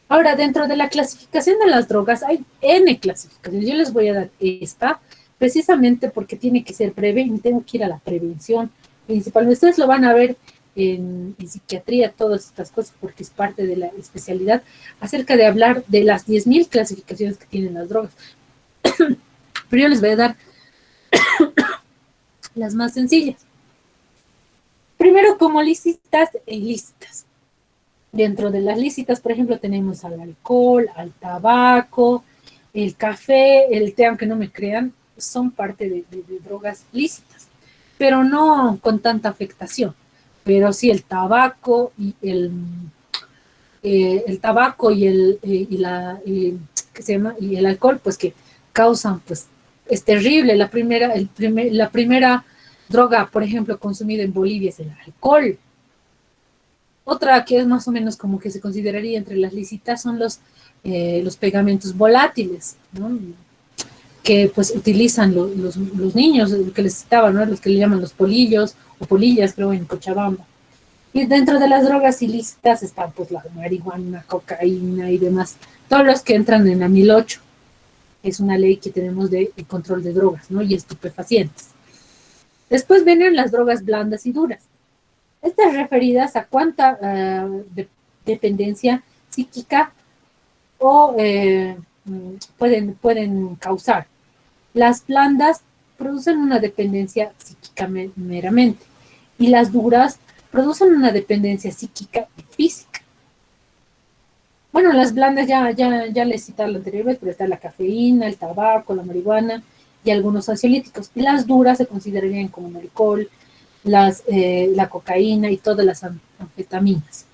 Ahora, dentro de la clasificación de las drogas hay N clasificaciones. Yo les voy a dar esta, precisamente porque tiene que ser breve y tengo que ir a la prevención. Principalmente, ustedes lo van a ver en psiquiatría, todas estas cosas, porque es parte de la especialidad, acerca de hablar de las 10.000 clasificaciones que tienen las drogas. Pero yo les voy a dar las más sencillas. Primero, como lícitas e ilícitas. Dentro de las lícitas, por ejemplo, tenemos al alcohol, al tabaco, el café, el té, aunque no me crean, son parte de drogas lícitas, pero no con tanta afectación. Pero sí el tabaco y el tabaco y ¿qué se llama? Y el alcohol, pues que causan, pues es terrible. La primera droga, por ejemplo, consumida en Bolivia es el alcohol. Otra que es más o menos como que se consideraría entre las lícitas son los pegamentos volátiles, ¿no? Que pues utilizan los niños, lo que les citaba, ¿no? Los que le llaman los polillos o polillas, creo, en Cochabamba. Y dentro de las drogas ilícitas están pues la marihuana, cocaína y demás. Todos los que entran en la 1008. Es una ley que tenemos de control de drogas, ¿no? Y estupefacientes. Después vienen las drogas blandas y duras. Estas referidas a cuánta dependencia psíquica o pueden causar. Las blandas producen una dependencia psíquica meramente y las duras producen una dependencia psíquica y física. Bueno, las blandas ya les cité la anterior vez, pero está la cafeína, el tabaco, la marihuana y algunos ansiolíticos. Y las duras se considerarían como el alcohol, la cocaína y todas las anfetaminas.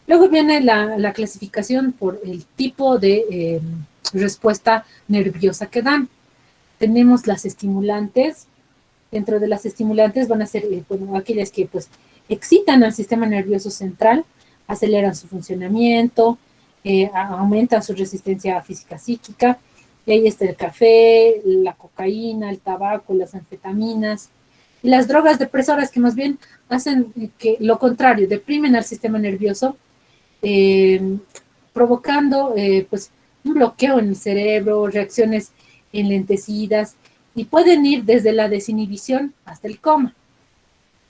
Luego viene la clasificación por el tipo de respuesta nerviosa que dan. Tenemos las estimulantes. Dentro de las estimulantes van a ser aquellas que pues excitan al sistema nervioso central, aceleran su funcionamiento, aumentan su resistencia física psíquica. Y ahí está el café, la cocaína, el tabaco, las anfetaminas. Y las drogas depresoras que más bien hacen que lo contrario, deprimen al sistema nervioso, provocando pues un bloqueo en el cerebro, reacciones enlentecidas y pueden ir desde la desinhibición hasta el coma.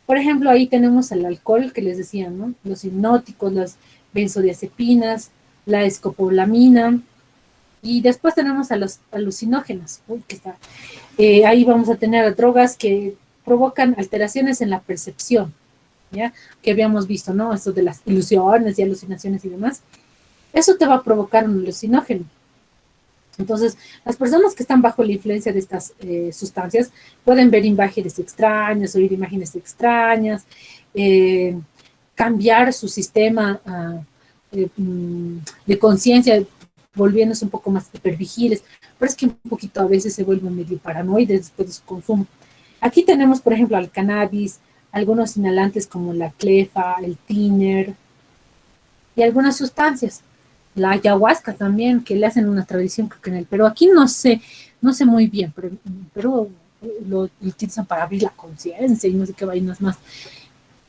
Por ejemplo, ahí tenemos el alcohol que les decía, ¿no? Los hipnóticos, las benzodiazepinas, la escopolamina, y después tenemos a los alucinógenos. Ahí vamos a tener drogas que provocan alteraciones en la percepción, ¿ya? Que habíamos visto, ¿no? Esto de las ilusiones y alucinaciones y demás. Eso te va a provocar un alucinógeno. Entonces, las personas que están bajo la influencia de estas sustancias pueden ver imágenes extrañas, oír imágenes extrañas, cambiar su sistema de conciencia, volviéndose un poco más hipervigiles, pero es que un poquito a veces se vuelven medio paranoides después de su consumo. Aquí tenemos, por ejemplo, al cannabis, algunos inhalantes como la clefa, el tiner y algunas sustancias. La ayahuasca también, que le hacen una tradición, creo que en el Perú. Aquí no sé muy bien, pero en Perú lo utilizan para abrir la conciencia y no sé qué vainas más.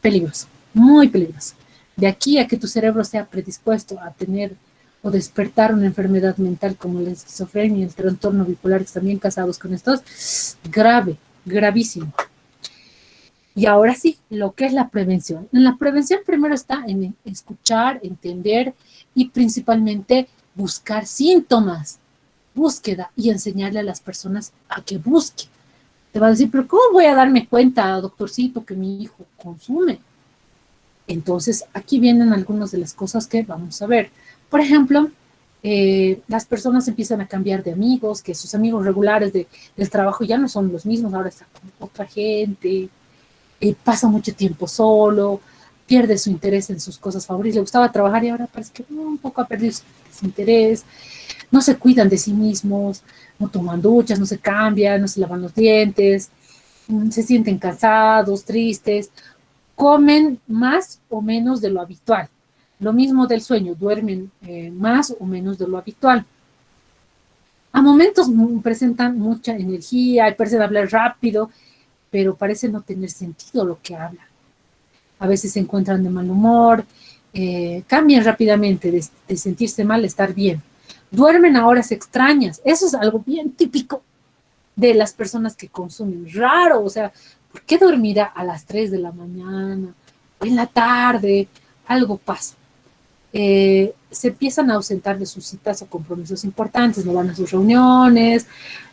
Peligroso, muy peligroso. De aquí a que tu cerebro sea predispuesto a tener o despertar una enfermedad mental como la esquizofrenia y el trastorno bipolar, que están bien casados con estos, grave, gravísimo. Y ahora sí, lo que es la prevención. En la prevención primero está en escuchar, entender y principalmente buscar síntomas, búsqueda y enseñarle a las personas a que busquen. Te va a decir, pero ¿cómo voy a darme cuenta, doctorcito, que mi hijo consume? Entonces, aquí vienen algunas de las cosas que vamos a ver. Por ejemplo, las personas empiezan a cambiar de amigos, que sus amigos regulares del trabajo ya no son los mismos, ahora está con otra gente. pasa mucho tiempo solo, pierde su interés en sus cosas favoritas, le gustaba trabajar y ahora parece que un poco ha perdido su interés, no se cuidan de sí mismos, no toman duchas, no se cambian, no se lavan los dientes, se sienten cansados, tristes, comen más o menos de lo habitual. Lo mismo del sueño, duermen más o menos de lo habitual. A momentos presentan mucha energía, parecen hablar rápido, pero parece no tener sentido lo que hablan. A veces se encuentran de mal humor, cambian rápidamente de sentirse mal a estar bien. Duermen a horas extrañas. Eso es algo bien típico de las personas que consumen. Raro, o sea, ¿por qué dormirá a las 3 de la mañana? O en la tarde, algo pasa. Se empiezan a ausentar de sus citas o compromisos importantes, no van a sus reuniones,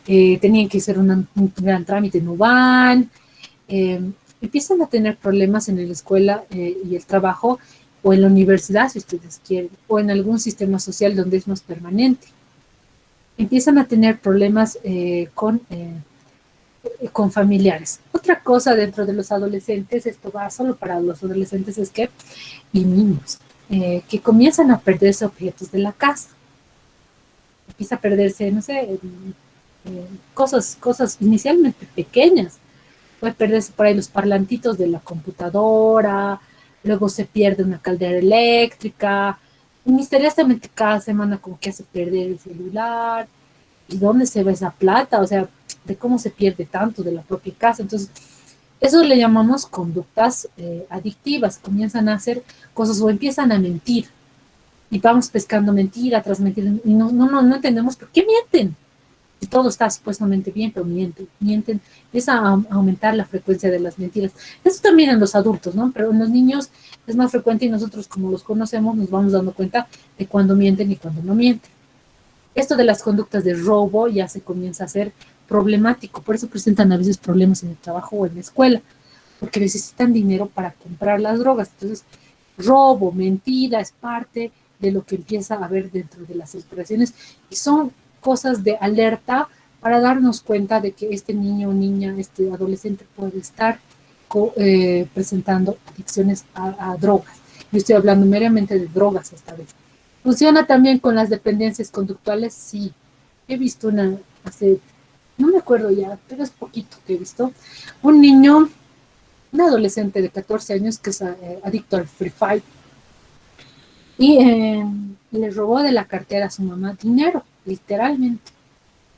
tenían que hacer un gran trámite, no van, eh, empiezan a tener problemas en la escuela y el trabajo, o en la universidad, si ustedes quieren, o en algún sistema social donde es más permanente. Empiezan a tener problemas con familiares. Otra cosa dentro de los adolescentes, esto va solo para los adolescentes, es que, y niños, que comienzan a perderse objetos de la casa. Empieza a perderse, no sé, cosas inicialmente pequeñas. Puede perderse por ahí los parlantitos de la computadora, luego se pierde una caldera eléctrica, y misteriosamente cada semana como que hace perder el celular, y dónde se va esa plata, o sea, de cómo se pierde tanto de la propia casa. Entonces, eso le llamamos conductas adictivas, comienzan a hacer cosas o empiezan a mentir, y vamos pescando mentira tras mentira, y no entendemos por qué mienten. Y todo está supuestamente bien, pero mienten, empieza a aumentar la frecuencia de las mentiras. Eso también en los adultos, ¿no? Pero en los niños es más frecuente y nosotros como los conocemos nos vamos dando cuenta de cuándo mienten y cuándo no mienten. Esto de las conductas de robo ya se comienza a ser problemático, por eso presentan a veces problemas en el trabajo o en la escuela, porque necesitan dinero para comprar las drogas. Entonces, robo, mentira, es parte de lo que empieza a haber dentro de las operaciones y son cosas de alerta para darnos cuenta de que este niño o niña, este adolescente puede estar presentando adicciones a drogas. Yo estoy hablando meramente de drogas esta vez. ¿Funciona también con las dependencias conductuales? Sí. He visto una, hace, no me acuerdo ya, pero es poquito que he visto, un niño, un adolescente de 14 años que es adicto al Free Fire y le robó de la cartera a su mamá dinero, literalmente.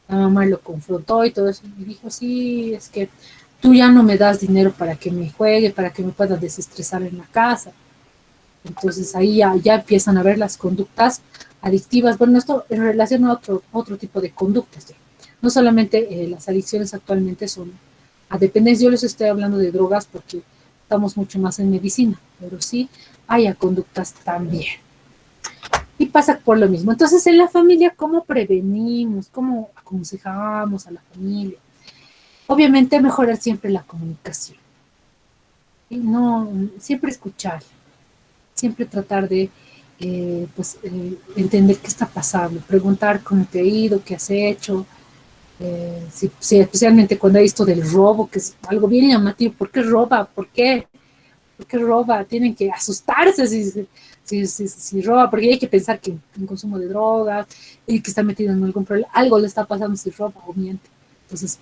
La mamá lo confrontó y todo eso y dijo, sí, es que tú ya no me das dinero para que me juegue, para que me pueda desestresar en la casa. Entonces ahí ya empiezan a ver las conductas adictivas. Bueno, esto en relación a otro tipo de conductas. ¿Ya? No solamente las adicciones actualmente son a dependencia. Yo les estoy hablando de drogas porque estamos mucho más en medicina, pero sí hay a conductas también. Y pasa por lo mismo. Entonces, en la familia, ¿cómo prevenimos? ¿Cómo aconsejamos a la familia? Obviamente, mejorar siempre la comunicación. Y no, siempre escuchar, siempre tratar de entender qué está pasando, preguntar cómo te ha ido, qué has hecho, especialmente cuando hay esto del robo, que es algo bien llamativo. ¿Por qué roba? ¿Por qué? ¿Por qué roba? Tienen que asustarse si roba, porque hay que pensar que en consumo de drogas y que está metido en algún problema, algo le está pasando si roba o miente. Entonces,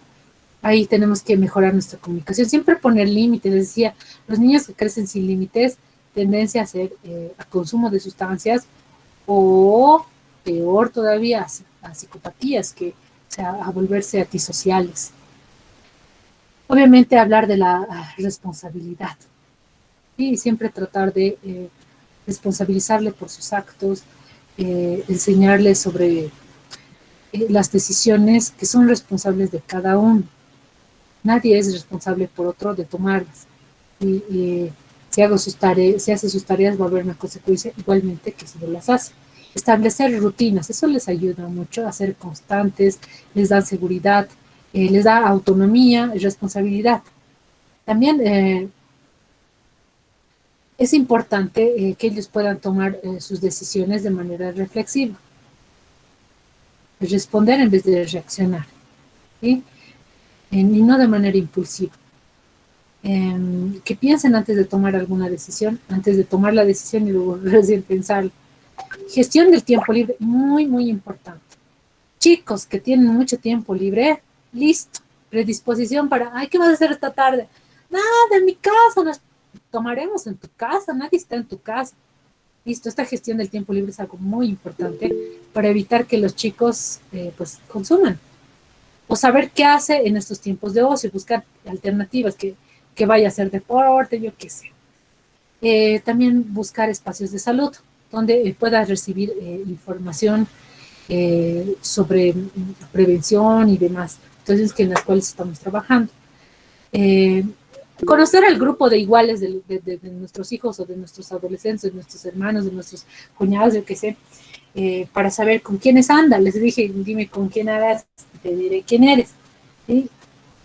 ahí tenemos que mejorar nuestra comunicación, siempre poner límites. Les decía, los niños que crecen sin límites, tendencia a hacer a consumo de sustancias o peor todavía, a psicopatías, que, o sea, a volverse antisociales. Obviamente hablar de la responsabilidad y siempre tratar de responsabilizarle por sus actos, enseñarle sobre las decisiones que son responsables de cada uno. Nadie es responsable por otro de tomarlas. Y si hace sus tareas va a haber una consecuencia igualmente que si no las hace. Establecer rutinas, eso les ayuda mucho a ser constantes, les da seguridad, les da autonomía y responsabilidad. También es importante que ellos puedan tomar sus decisiones de manera reflexiva, responder en vez de reaccionar, ¿sí? Y no de manera impulsiva. que piensen antes de tomar alguna decisión, antes de tomar la decisión y luego recién pensar. Gestión del tiempo libre, muy, muy importante. Chicos que tienen mucho tiempo libre, listo, predisposición para, ay, ¿qué vas a hacer esta tarde? Nada, en mi casa, nos tomaremos en tu casa, nadie está en tu casa. Listo, esta gestión del tiempo libre es algo muy importante para evitar que los chicos pues consuman. O saber qué hace en estos tiempos de ocio, buscar alternativas, que vaya a hacer deporte, yo qué sé. También buscar espacios de salud donde pueda recibir información sobre prevención y demás. Entonces, que en las cuales estamos trabajando. Eh, Conocer al grupo de iguales de nuestros hijos o de nuestros adolescentes, de nuestros hermanos, de nuestros cuñados, yo qué sé, para saber con quiénes andan. Les dije, dime con quién andas, te diré quién eres. ¿Sí?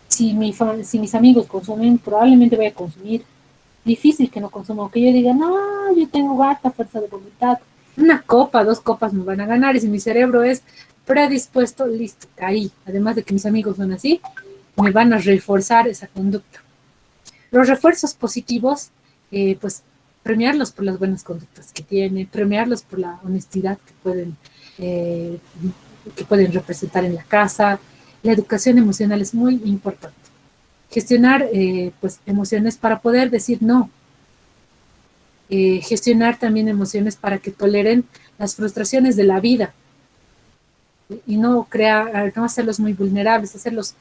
Si mis amigos consumen, probablemente voy a consumir. Difícil que no consuma, que yo diga, no, yo tengo harta fuerza de voluntad. Una copa, dos copas me van a ganar, y si mi cerebro es predispuesto, listo, caí. Además de que mis amigos son así, me van a reforzar esa conducta. Los refuerzos positivos, pues premiarlos por las buenas conductas que tienen, premiarlos por la honestidad eh, que pueden representar en la casa. La educación emocional es muy importante. Gestionar pues emociones para poder decir no. Gestionar también emociones para que toleren las frustraciones de la vida y no crear, no hacerlos muy vulnerables, hacerlos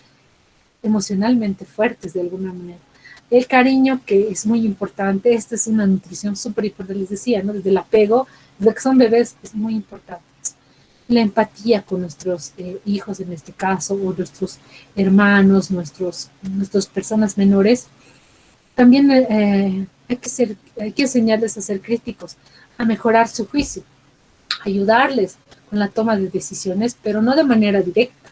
emocionalmente fuertes de alguna manera. El cariño, que es muy importante, esta es una nutrición súper importante, les decía, ¿no? Desde el apego, desde que son bebés, es muy importante. La empatía con nuestros hijos en este caso, o nuestros hermanos, nuestras personas menores. También hay que enseñarles a ser críticos, a mejorar su juicio, ayudarles con la toma de decisiones, pero no de manera directa,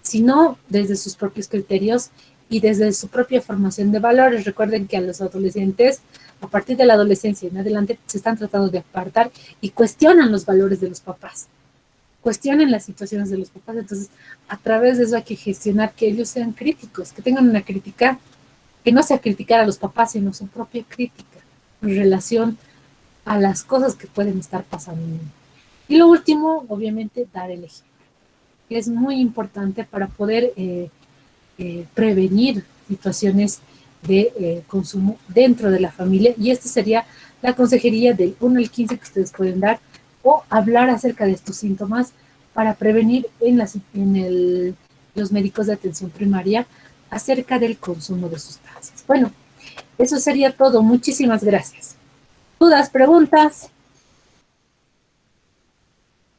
sino desde sus propios criterios y desde su propia formación de valores. Recuerden que a los adolescentes, a partir de la adolescencia en adelante, se están tratando de apartar y cuestionan los valores de los papás, cuestionan las situaciones de los papás. Entonces, a través de eso hay que gestionar que ellos sean críticos, que tengan una crítica, que no sea criticar a los papás, sino su propia crítica en relación a las cosas que pueden estar pasando. Y lo último, obviamente, dar el ejemplo, que es muy importante para poder prevenir situaciones de consumo dentro de la familia. Y esta sería la consejería del 1 al 15 que ustedes pueden dar, o hablar acerca de estos síntomas para prevenir los médicos de atención primaria acerca del consumo de sustancias. Bueno, eso sería todo. Muchísimas gracias. ¿Dudas, preguntas?